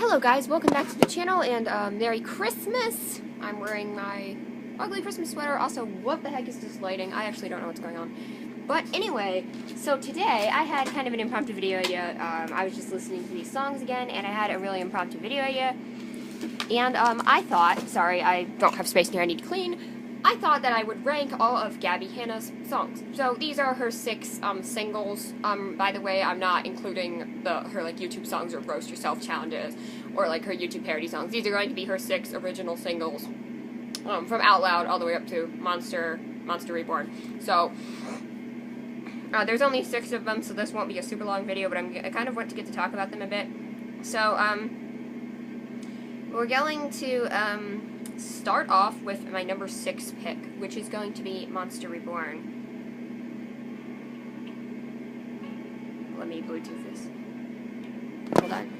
Hello guys, welcome back to the channel, and Merry Christmas! I'm wearing my ugly Christmas sweater. Also, what the heck is this lighting? I actually don't know what's going on. But anyway, so today I had kind of an impromptu video idea. I was just listening to these songs again, and I had a really impromptu video idea. And I thought, sorry, I don't have space in here, I need to clean. I thought that I would rank all of Gabbie Hanna's songs. So these are her 6 singles. By the way, I'm not including her like YouTube songs or roast yourself challenges or like her YouTube parody songs. These are going to be her 6 original singles from Out Loud all the way up to Monster Reborn. So there's only 6 of them, so this won't be a super long video, but I kind of want to get to talk about them a bit. So we're going to start off with my number 6 pick, which is going to be Monster Reborn. Let me Bluetooth this. Hold on.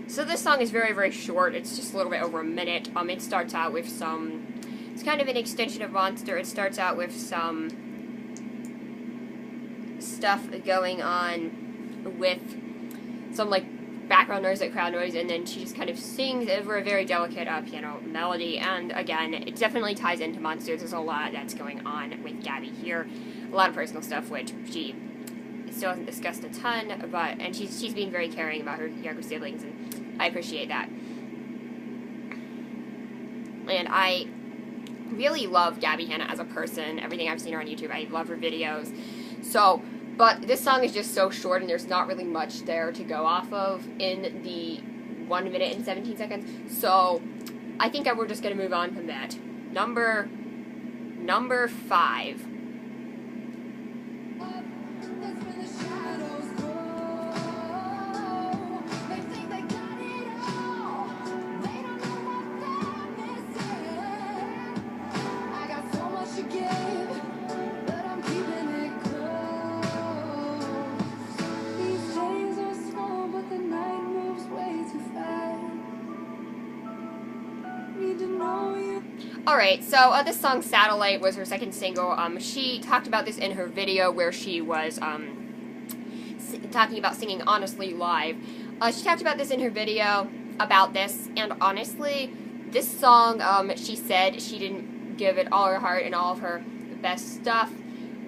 So this song is very, very short. It's just a little bit over a minute. It starts out with some... It's kind of an extension of Monster. It starts out with some stuff going on with some, like, background noise, like crowd noise, and then she just kind of sings over a very delicate piano melody. And again, it definitely ties into Monsters. There's a lot that's going on with Gabbie here. A lot of personal stuff, which she still hasn't discussed a ton, and she's being very caring about her younger siblings, and I appreciate that. And I really love Gabbie Hanna as a person. Everything I've seen her on YouTube, I love her videos. So, but this song is just so short, and there's not really much there to go off of in the 1 minute and 17 seconds. So, I think we're just gonna move on from that. Number 5. Alright, so this song, Satellite, was her 2nd single. She talked about this in her video where she was talking about singing Honestly live. She talked about this in her video about this, and honestly, this song, she said she didn't give it all her heart and all of her best stuff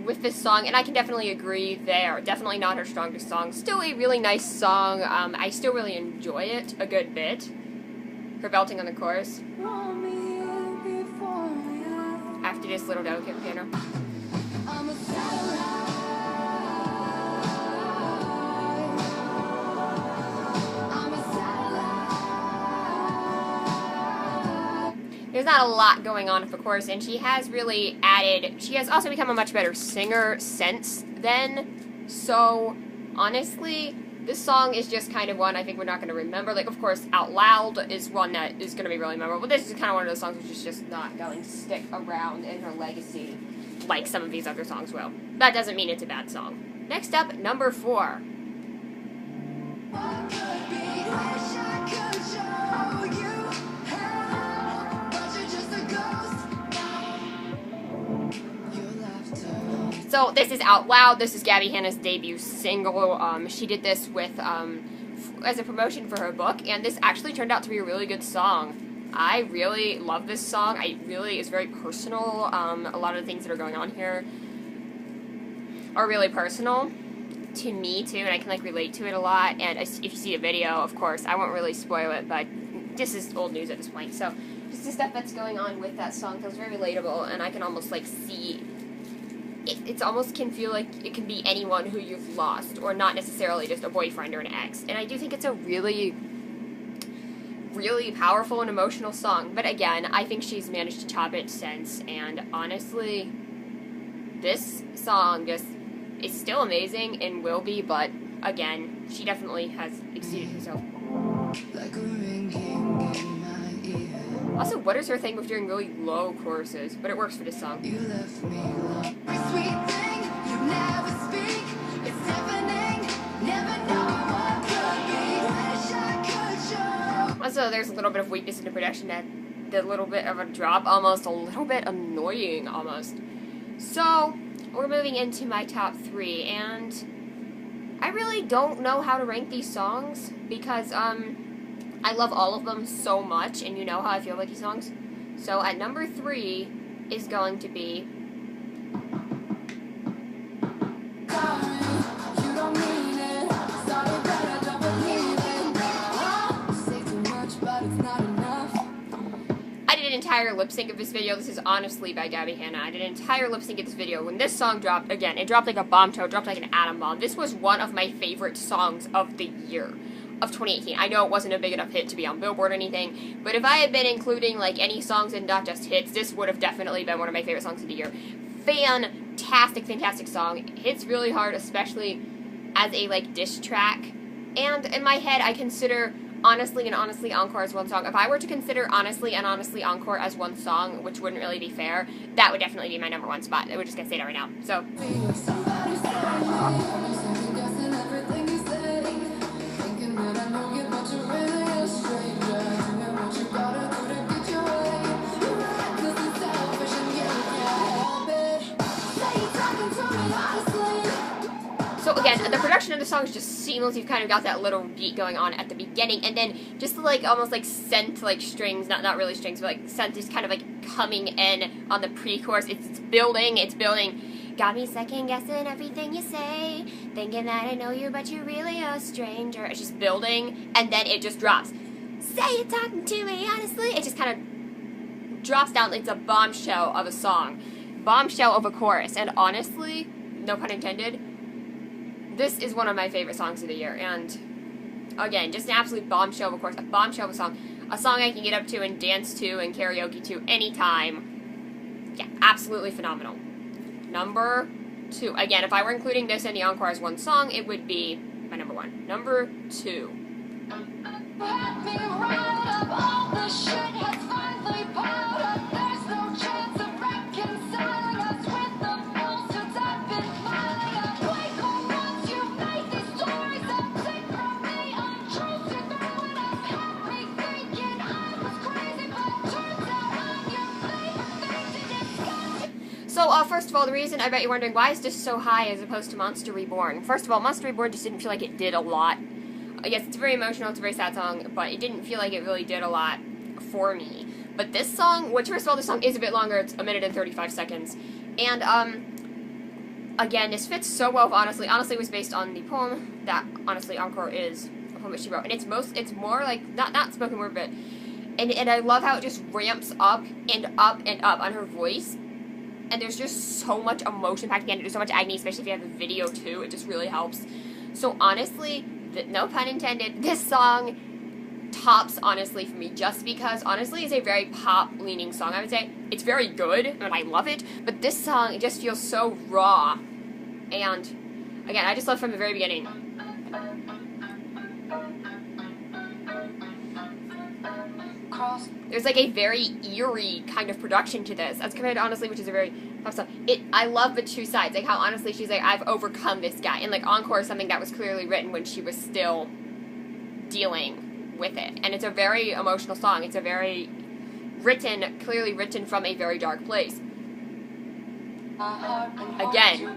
with this song, and I can definitely agree there. Definitely not her strongest song. Still a really nice song. I still really enjoy it a good bit. Her belting on the chorus. After this little delicate piano. There's not a lot going on, of course, and she has really added... She has also become a much better singer since then. So, honestly, this song is just kind of one I think we're not going to remember. Like, of course, Out Loud is one that is going to be really memorable. But this is kind of one of those songs which is just not going to stick around in her legacy like some of these other songs will. That doesn't mean it's a bad song. Next up, number 4. So this is Out Loud. This is Gabbie Hanna's debut single. She did this with as a promotion for her book, and this actually turned out to be a really good song. I really love this song. It's very personal. A lot of the things that are going on here are really personal to me too, and I can like relate to it a lot. And if you see the video, of course, I won't really spoil it, but this is old news at this point. So just the stuff that's going on with that song feels very relatable, and I can almost like see. It almost can feel like it can be anyone who you've lost, or not necessarily just a boyfriend or an ex. And I do think it's a really, really powerful and emotional song. But again, I think she's managed to top it since, and honestly, this song just is still amazing and will be, but again, she definitely has exceeded herself. Also, what is her thing with doing really low choruses? But it works for this song. You left me alone. Sweet thing, you never speak. It's deafening, never know what Also, there's a little bit of weakness in the production, that the little bit of a drop, almost a little bit annoying, almost. So, we're moving into my top 3, and I really don't know how to rank these songs, because, I love all of them so much, and you know how I feel about these songs. So, at number 3 is going to be... I did an entire lip sync of this video. This is Honestly by Gabbie Hanna. I did an entire lip sync of this video. When this song dropped, again, it dropped like a bombshell, it dropped like an atom bomb. This was one of my favorite songs of the year of 2018. I know it wasn't a big enough hit to be on Billboard or anything, but if I had been including like any songs and not just hits, this would have definitely been one of my favorite songs of the year. Fantastic, fantastic song. It hits really hard, especially as a like diss track. And in my head, I consider Honestly and Honestly Encore as one song. If I were to consider Honestly and Honestly Encore as one song, which wouldn't really be fair, that would definitely be my number 1 spot. We're just gonna say that right now. So. So again, the production of the song is just seamless. You've kind of got that little beat going on at the beginning, and then just the, like, almost like synth, like strings, not really strings, but like synth is kind of like coming in on the pre-chorus. It's building. Got me second guessing everything you say, thinking that I know you, but you're really a stranger. It's just building, and then it just drops. Say you're talking to me honestly. It just kind of drops down. It's a bombshell of a song, bombshell of a chorus, and honestly, no pun intended, this is one of my favorite songs of the year, and again, just an absolute bombshell of a chorus, a bombshell of a song I can get up to and dance to and karaoke to anytime. Yeah, absolutely phenomenal. Number 2. Again, if I were including this and the encore as one song, it would be my number 1. Number 2. So, first of all, the reason, I bet you're wondering, why is this so high as opposed to Monster Reborn? First of all, Monster Reborn just didn't feel like it did a lot. Yes, it's very emotional, it's a very sad song, but it didn't feel like it really did a lot for me. But this song, which, first of all, this song is a bit longer, it's 1 minute and 35 seconds. And, again, this fits so well with Honestly. Honestly was based on the poem that Honestly Encore is, a poem that she wrote. And it's more like, not spoken word, but, and I love how it just ramps up and up and up on her voice. And there's just so much emotion packed in it. There's so much agony, especially if you have a video too. It just really helps. So honestly, no pun intended, this song tops Honestly for me, just because Honestly is a very pop-leaning song, I would say. It's very good, and I love it, but this song, it just feels so raw. And, again, I just love from the very beginning. There's like a very eerie kind of production to this, as compared to Honestly, which is a very tough song. I love the two sides, like how Honestly she's like, I've overcome this guy, and like Encore is something that was clearly written when she was still dealing with it, and it's a very emotional song. It's a very clearly written from a very dark place. Again. You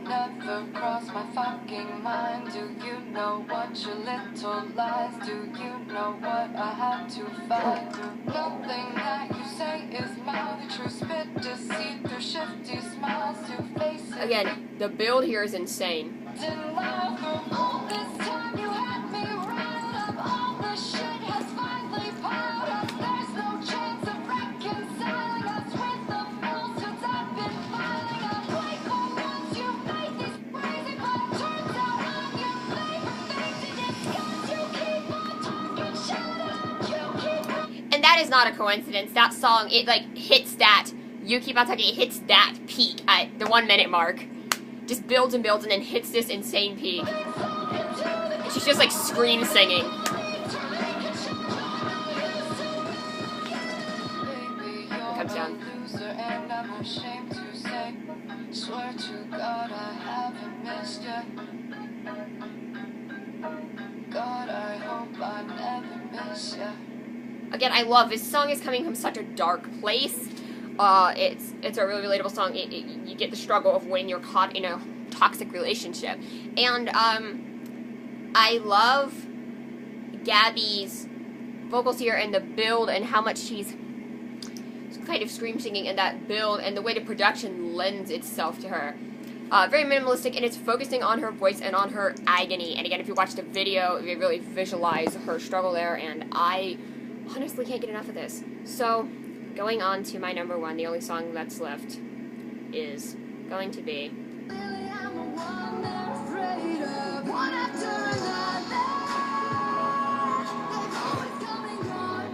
never cross my fucking mind. Do you know what your little lies? Do you know what I had to fight? Nothing that you say is mildly true. Spit deceit through shifty smiles to faces. Again, the build here is insane. Denial for all this time you had me riled up. All the shit has finally piled up. There's no chance of reconciling us with the falsehoods I've been filing up. Like all once you made these crazy, but turns out I'm your favorite thing to discuss. You keep on talking, shut up. You keep on. And that is not a coincidence. That song, it like hits that. You keep on talking. It hits that peak at the 1 minute mark. Just builds and builds and then hits this insane peak. And she's just like scream singing. It comes down. And I'm ashamed to say, swear to God I haven't missed you. God, I hope I never miss you. again, I love this song is coming from such a dark place. It's a really relatable song. You get the struggle of when you're caught in a toxic relationship, and I love Gabbie's vocals here and the build and how much she's kind of scream singing in that build and the way the production lends itself to her. Very minimalistic, and it's focusing on her voice and on her agony. And again, if you watch the video, you really visualize her struggle there, and I honestly can't get enough of this. So, going on to my number one, the only song that's left is going to be Really, I'm the one they're afraid of. One after another. They've always come and gone.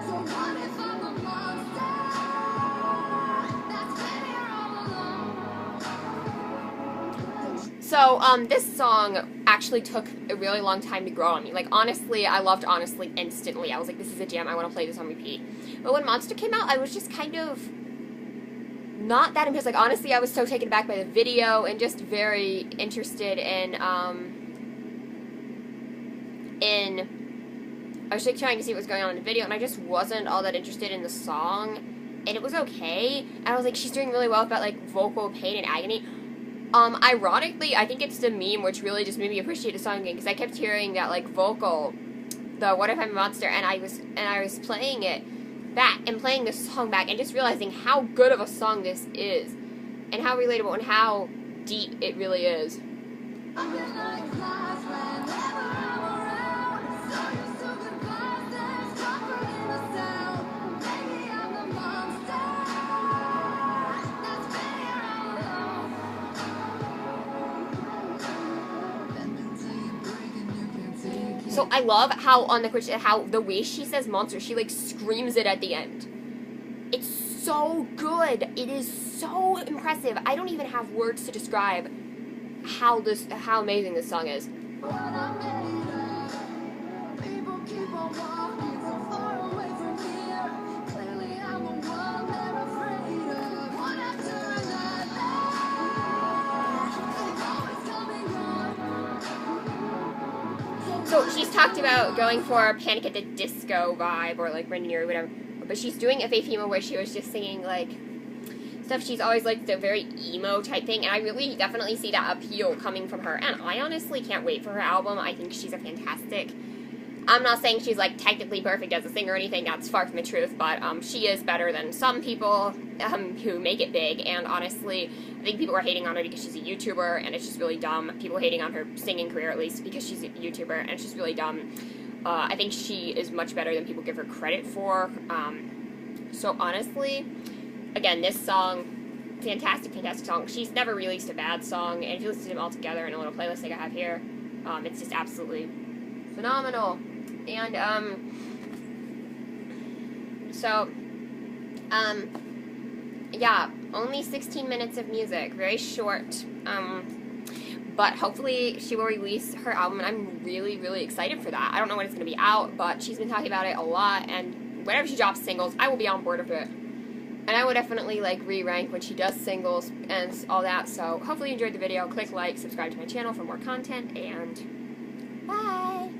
So what if I'm a monster that's been here all along? So, this song actually took a really long time to grow on me. Like, honestly, I loved Honestly instantly. I was like, this is a jam, I want to play this on repeat. But when Monster came out, I was just kind of not that impressed. Like, honestly, I was so taken aback by the video and just very interested in I was just trying to see what was going on in the video, and I just wasn't all that interested in the song. And it was okay. And I was like, she's doing really well about, like, vocal pain and agony. Ironically, I think it's the meme which really just made me appreciate the song again, because I kept hearing that, like, vocal, the What If I'm a Monster, and I was playing it back, and playing this song back, and just realizing how good of a song this is, and how relatable, and how deep it really is. I've been like flies whenever I'm around. So used to goodbyes, there's comfort in the sound. Maybe I'm the monster that's been here all along. And until you break and you can't take it. So I love how on the how the way she says monster, she like screams it at the end. It's so good. It is so impressive. I don't even have words to describe how amazing this song is. What I'm made of. People keep on walking so far away from here. Clearly I'm the one they're afraid of. One after another. They've always come and gone. So she's talked about going for a Panic at the Disco vibe, or like Brandon or whatever, but she's doing a Faith Emo where she was just singing like stuff she's always liked, the very emo type thing, and I really definitely see that appeal coming from her, and I honestly can't wait for her album. I think she's a fantastic, I'm not saying she's like technically perfect as a singer or anything, that's far from the truth, but she is better than some people who make it big, and honestly, I think people are hating on her because she's a YouTuber, and it's just really dumb. People hating on her singing career, at least, because she's a YouTuber, and it's just really dumb. I think she is much better than people give her credit for. So honestly, again, this song, fantastic, fantastic song. She's never released a bad song, and if you listen to them all together in a little playlist like I have here, it's just absolutely phenomenal. And, yeah, only 16 minutes of music, very short, but hopefully she will release her album, and I'm really, really excited for that. I don't know when it's going to be out, but she's been talking about it a lot, and whenever she drops singles, I will be on board with it. And I will definitely, like, re-rank when she does singles and all that, so hopefully you enjoyed the video. Click like, subscribe to my channel for more content, and bye!